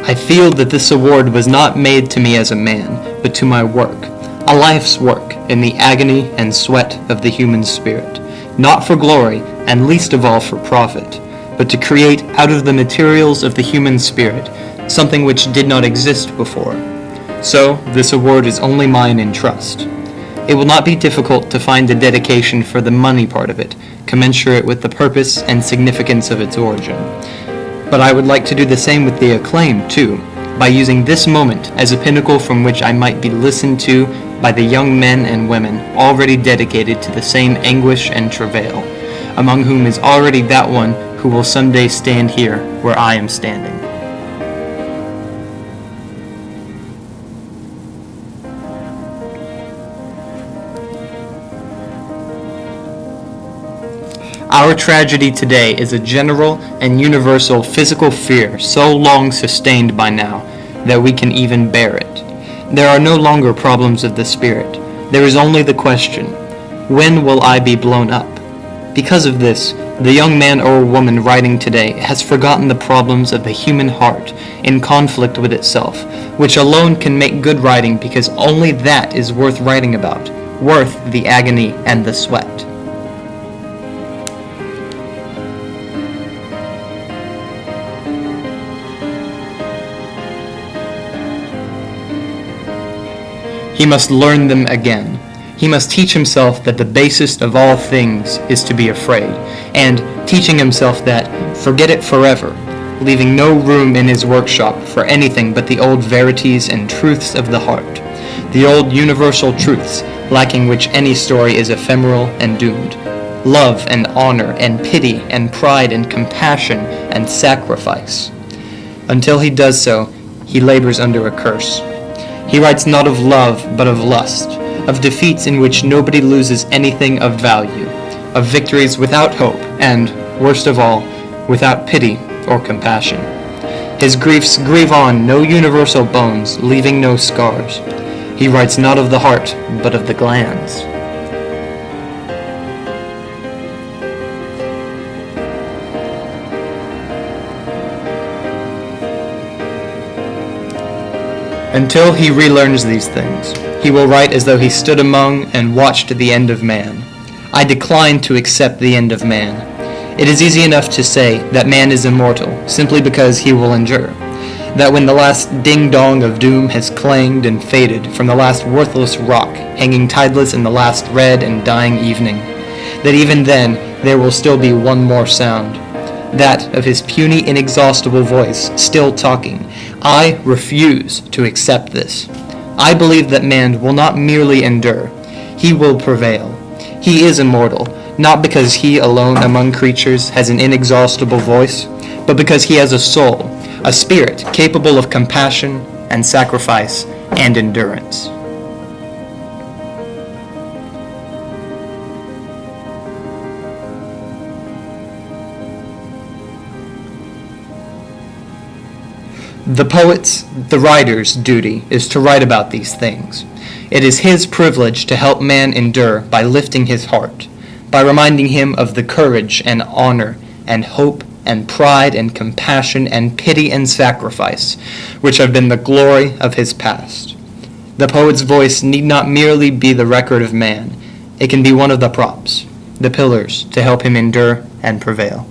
I feel that this award was not made to me as a man, but to my work, a life's work in the agony and sweat of the human spirit, not for glory, and least of all for profit, but to create out of the materials of the human spirit something which did not exist before. So, this award is only mine in trust. It will not be difficult to find a dedication for the money part of it, commensurate with the purpose and significance of its origin. But I would like to do the same with the acclaim, too, by using this moment as a pinnacle from which I might be listened to by the young men and women already dedicated to the same anguish and travail, among whom is already that one who will someday stand here where I am standing. Our tragedy today is a general and universal physical fear so long sustained by now that we can even bear it. There are no longer problems of the spirit. There is only the question, when will I be blown up? Because of this, the young man or woman writing today has forgotten the problems of the human heart in conflict with itself, which alone can make good writing because only that is worth writing about, worth the agony and the sweat. He must learn them again. He must teach himself that the basest of all things is to be afraid, and teaching himself that, forget it forever, leaving no room in his workshop for anything but the old verities and truths of the heart, the old universal truths, lacking which any story is ephemeral and doomed. Love and honor and pity and pride and compassion and sacrifice. Until he does so, he labors under a curse. He writes not of love, but of lust, of defeats in which nobody loses anything of value, of victories without hope, and, worst of all, without pity or compassion. His griefs grieve on no universal bones, leaving no scars. He writes not of the heart, but of the glands. Until he relearns these things, he will write as though he stood among and watched the end of man. I decline to accept the end of man. It is easy enough to say that man is immortal, simply because he will endure. That when the last ding-dong of doom has clanged and faded from the last worthless rock hanging tideless in the last red and dying evening, that even then there will still be one more sound, that of his puny, inexhaustible voice still talking. I refuse to accept this. I believe that man will not merely endure, he will prevail. He is immortal, not because he alone among creatures has an inexhaustible voice, but because he has a soul, a spirit capable of compassion and sacrifice and endurance. The poet's, the writer's duty is to write about these things. It is his privilege to help man endure by lifting his heart, by reminding him of the courage and honor and hope and pride and compassion and pity and sacrifice which have been the glory of his past. The poet's voice need not merely be the record of man. It can be one of the props, the pillars to help him endure and prevail.